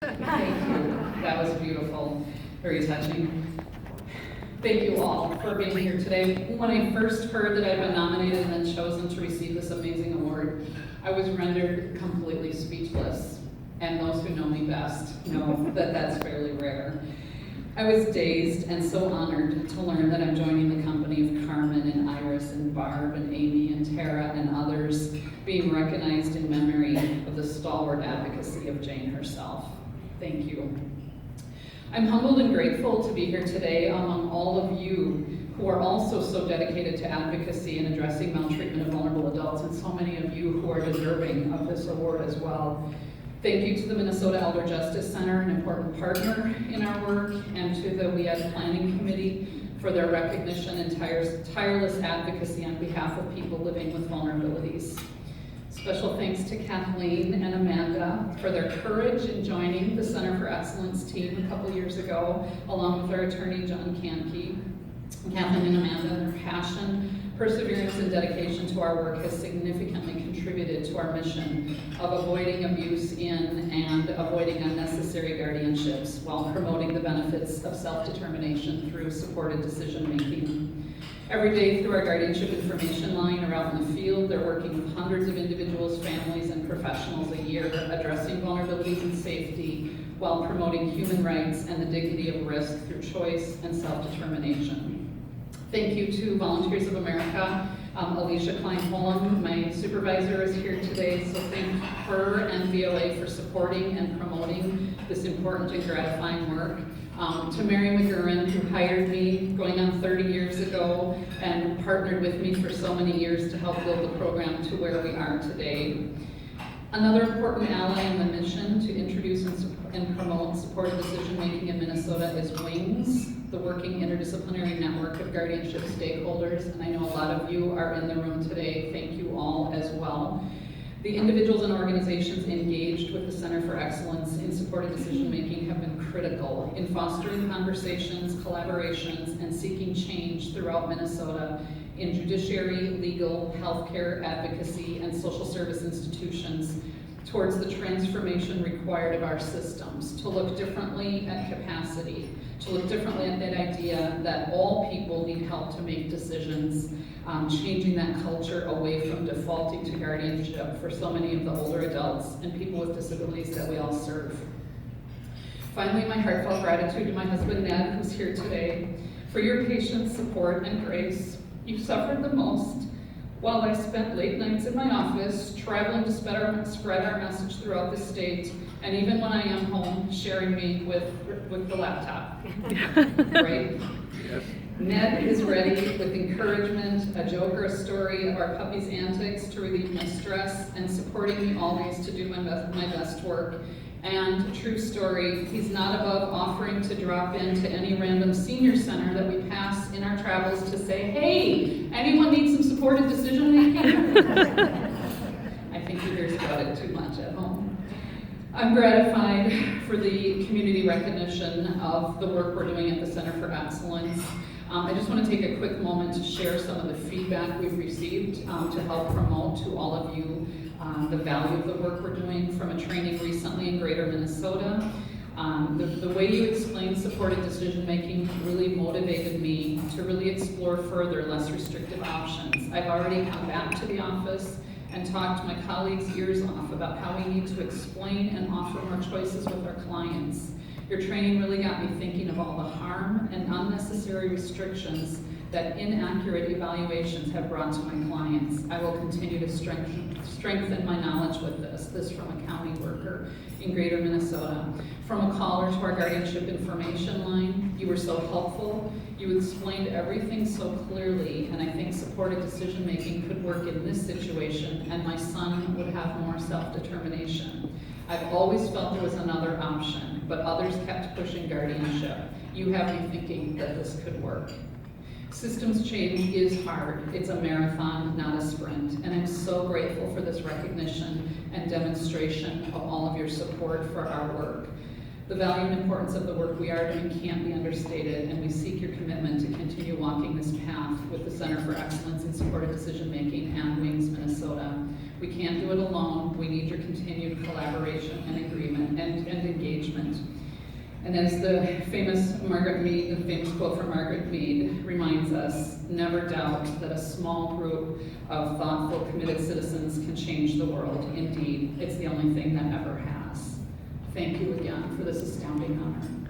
Thank you. That was beautiful, very touching. Thank you all for being here today. When I first heard that I'd been nominated and then chosen to receive this amazing award, I was rendered completely speechless. And those who know me best know that that's fairly rare. I was dazed and so honored to learn that I'm joining the company of Carmen and Iris and Barb and Amy and Tara and others being recognized in memory of the stalwart advocacy of Jane herself. Thank you. I'm humbled and grateful to be here today among all of you who are also so dedicated to advocacy and addressing maltreatment of vulnerable adults, and so many of you who are deserving of this award as well. Thank you to the Minnesota Elder Justice Center, an important partner in our work, and to the WEAD Planning Committee for their recognition and tireless advocacy on behalf of people living with vulnerabilities. Special thanks to Kathleen and Amanda for their courage in joining the Center for Excellence team a couple years ago, along with our attorney, John Canke. Kathleen and Amanda, their passion, perseverance, and dedication to our work has significantly contributed to our mission of avoiding abuse in and avoiding unnecessary guardianships while promoting the benefits of self-determination through supported decision-making. Every day through our guardianship information line or out in the field, they're working with hundreds of individuals, families, and professionals a year, addressing vulnerabilities and safety while promoting human rights and the dignity of risk through choice and self-determination. Thank you to Volunteers of America. Alicia Klein-Holm, my supervisor, is here today, so thank her and VOA for supporting and promoting this important and gratifying work. To Mary McGurran, who hired me going on 30 years ago and partnered with me for so many years to help build the program to where we are today. Another important ally in the mission to introduce and promote supported decision-making in Minnesota is WINGS, the Working Interdisciplinary Network of Guardianship Stakeholders, and I know a lot of you are in the room today. Thank you all as well. The individuals and organizations engaged with the Center for Excellence in Supported Decision-Making have been critical in fostering conversations, collaborations, and seeking change throughout Minnesota in judiciary, legal, healthcare, advocacy, and social service institutions towards the transformation required of our systems, to look differently at capacity, to look differently at that idea that all people need help to make decisions, changing that culture away from defaulting to guardianship for so many of the older adults and people with disabilities that we all serve. Finally, my heartfelt gratitude to my husband, Ned, who's here today, for your patience, support, and grace. You suffered the most while I spent late nights in my office, traveling to spread our message throughout the state, and even when I am home, sharing me with the laptop, right? Yes. Ned is ready with encouragement, a joke or a story of our puppy's antics to relieve my stress, and supporting me always to do my best work. And true story, he's not above offering to drop into any random senior center that we pass in our travels to say, hey, anyone need some supported decision making? I think he hears about it too much at home. I'm gratified for the community recognition of the work we're doing at the Center for Excellence. I just want to take a quick moment to share some of the feedback we've received to help promote to all of you the value of the work we're doing from a training recently in Greater Minnesota. The way you explained supported decision-making really motivated me to really explore further less restrictive options. I've already come back to the office and talked my colleagues' ears off about how we need to explain and offer more choices with our clients. Your training really got me thinking of all the harm and unnecessary restrictions that inaccurate evaluations have brought to my clients. I will continue to strengthen my knowledge with this from a county worker in Greater Minnesota. From a caller to our guardianship information line, you were so helpful. You explained everything so clearly, and I think supported decision-making could work in this situation, and my son would have more self-determination. I've always felt there was another option, but others kept pushing guardianship. You have me thinking that this could work. Systems change is hard. It's a marathon, not a sprint, and I'm so grateful for this recognition and demonstration of all of your support for our work. The value and importance of the work we are doing can't be understated, and we seek your commitment to continue walking this path with the Center for Excellence in Supported Decision Making and WINGS Minnesota. We can't do it alone. We need your continued collaboration and agreement and engagement. And as the famous quote from Margaret Mead reminds us, never doubt that a small group of thoughtful, committed citizens can change the world. Indeed, it's the only thing that ever has. Thank you again for this astounding honor.